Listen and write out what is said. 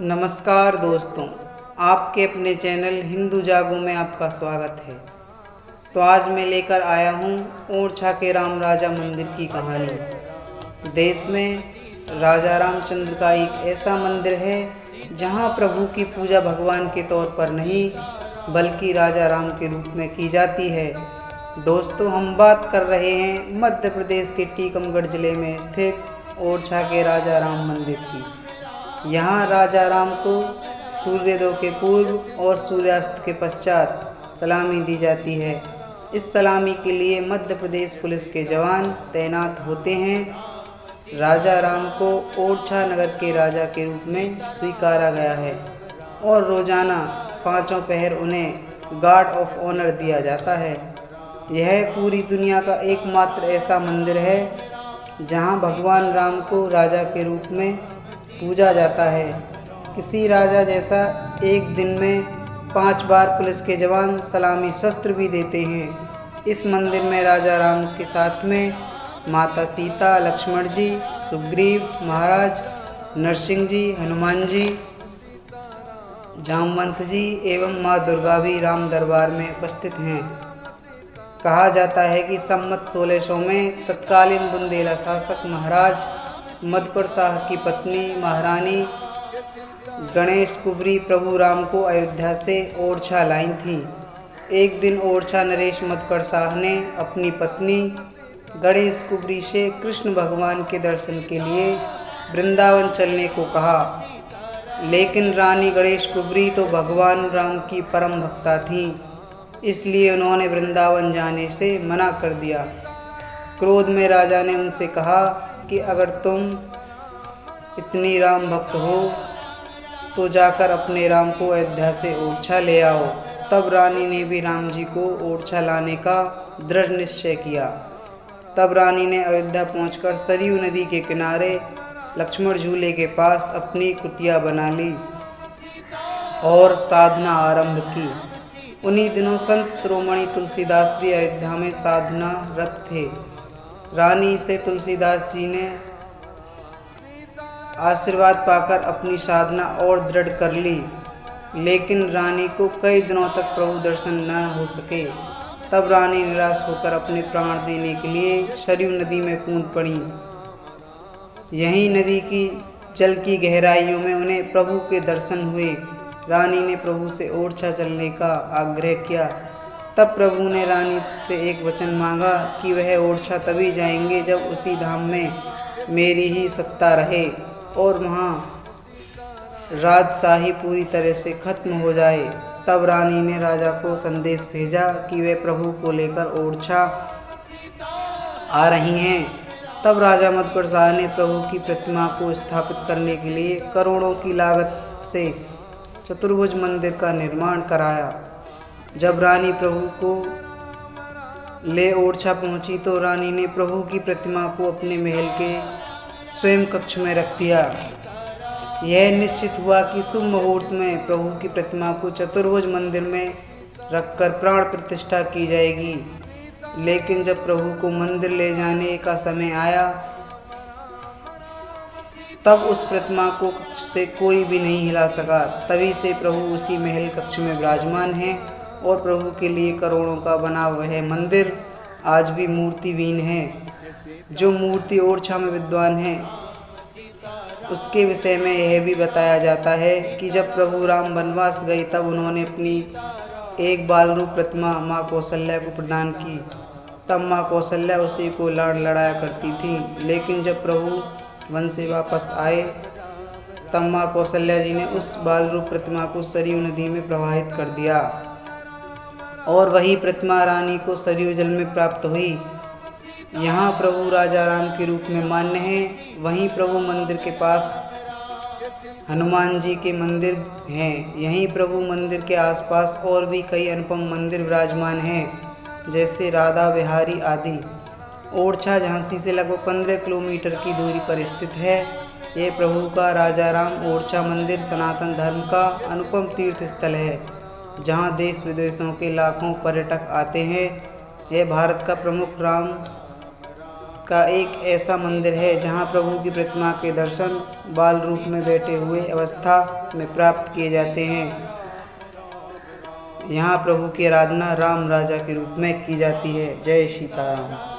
नमस्कार दोस्तों, आपके अपने चैनल हिंदू जागो में आपका स्वागत है। तो आज मैं लेकर आया हूँ ओरछा के राम राजा मंदिर की कहानी। देश में राजा रामचंद्र का एक ऐसा मंदिर है जहाँ प्रभु की पूजा भगवान के तौर पर नहीं बल्कि राजा राम के रूप में की जाती है। दोस्तों, हम बात कर रहे हैं मध्य प्रदेश के टीकमगढ़ जिले में स्थित ओरछा के राजा राम मंदिर की। यहाँ राजा राम को सूर्योदय के पूर्व और सूर्यास्त के पश्चात सलामी दी जाती है। इस सलामी के लिए मध्य प्रदेश पुलिस के जवान तैनात होते हैं। राजा राम को ओरछा नगर के राजा के रूप में स्वीकारा गया है और रोजाना 5 पहर उन्हें गार्ड ऑफ ऑनर दिया जाता है। यह पूरी दुनिया का एकमात्र ऐसा मंदिर है जहाँ भगवान राम को राजा के रूप में पूजा जाता है। किसी राजा जैसा एक दिन में 5 बार पुलिस के जवान सलामी शस्त्र भी देते हैं। इस मंदिर में राजा राम के साथ में माता सीता, लक्ष्मण जी, सुग्रीव महाराज, नरसिंह जी, हनुमान जी, जामवंत जी एवं माँ दुर्गा भी राम दरबार में उपस्थित हैं। कहा जाता है कि संवत 1600 में तत्कालीन बुंदेला शासक महाराज मधुकर शाह की पत्नी महारानी गणेश कुबरी प्रभु राम को अयोध्या से ओरछा लाई थी। एक दिन ओरछा नरेश मधुकर शाह ने अपनी पत्नी गणेश कुबरी से कृष्ण भगवान के दर्शन के लिए वृंदावन चलने को कहा, लेकिन रानी गणेश कुबरी तो भगवान राम की परम भक्ता थी, इसलिए उन्होंने वृंदावन जाने से मना कर दिया। क्रोध में राजा ने उनसे कहा कि अगर तुम इतनी राम भक्त हो तो जाकर अपने राम को अयोध्या से ओरछा ले आओ। तब रानी ने भी राम जी को ओरछा लाने का दृढ़ निश्चय किया। तब रानी ने अयोध्या पहुंचकर सरयू नदी के किनारे लक्ष्मण झूले के पास अपनी कुटिया बना ली और साधना आरंभ की। उन्हीं दिनों संत शिरोमणि तुलसीदास भी अयोध्या में साधना रत थे। रानी से तुलसीदास जी ने आशीर्वाद पाकर अपनी साधना और दृढ़ कर ली, लेकिन रानी को कई दिनों तक प्रभु दर्शन न हो सके। तब रानी निराश होकर अपने प्राण देने के लिए सरयू नदी में कूद पड़ी। यहीं नदी की जल की गहराइयों में उन्हें प्रभु के दर्शन हुए। रानी ने प्रभु से ओरछा चलने का आग्रह किया। तब प्रभु ने रानी से एक वचन मांगा कि वह ओरछा तभी जाएंगे जब उसी धाम में मेरी ही सत्ता रहे और वहाँ राजशाही पूरी तरह से खत्म हो जाए। तब रानी ने राजा को संदेश भेजा कि वे प्रभु को लेकर ओरछा आ रही हैं। तब राजा मधुकर शाह ने प्रभु की प्रतिमा को स्थापित करने के लिए करोड़ों की लागत से चतुर्भुज मंदिर का निर्माण कराया। जब रानी प्रभु को ले ओरछा पहुंची तो रानी ने प्रभु की प्रतिमा को अपने महल के स्वयं कक्ष में रख दिया। यह निश्चित हुआ कि शुभ मुहूर्त में प्रभु की प्रतिमा को चतुर्भुज मंदिर में रखकर प्राण प्रतिष्ठा की जाएगी। लेकिन जब प्रभु को मंदिर ले जाने का समय आया तब उस प्रतिमा को कक्ष से कोई भी नहीं हिला सका। तभी से प्रभु उसी महल कक्ष में विराजमान हैं और प्रभु के लिए करोड़ों का बना वह मंदिर आज भी मूर्तिविहीन है। जो मूर्ति ओरछा में विद्वान है उसके विषय में यह भी बताया जाता है कि जब प्रभु राम वनवास गए तब उन्होंने अपनी एक बाल रूप प्रतिमा माँ कौशल्या को प्रदान की। तब माँ कौशल्या उसी को लड़ाया करती थी, लेकिन जब प्रभु वन से वापस आए तब माँ कौशल्या जी ने उस बाल रूप प्रतिमा को सरयू नदी में प्रवाहित कर दिया और वही प्रतिमा रानी को सरयू जल में प्राप्त हुई। यहाँ प्रभु राजा राम के रूप में मान्य हैं। वहीं प्रभु मंदिर के पास हनुमान जी के मंदिर हैं। यहीं प्रभु मंदिर के आसपास और भी कई अनुपम मंदिर विराजमान हैं, जैसे राधा बिहारी आदि। ओरछा झांसी से लगभग 15 किलोमीटर की दूरी पर स्थित है। ये प्रभु का राजा राम ओरछा मंदिर सनातन धर्म का अनुपम तीर्थ स्थल है, जहाँ देश विदेशों के लाखों पर्यटक आते हैं। यह भारत का प्रमुख राम का एक ऐसा मंदिर है जहां प्रभु की प्रतिमा के दर्शन बाल रूप में बैठे हुए अवस्था में प्राप्त किए जाते हैं। यहाँ प्रभु की आराधना राम राजा के रूप में की जाती है। जय सीताराम।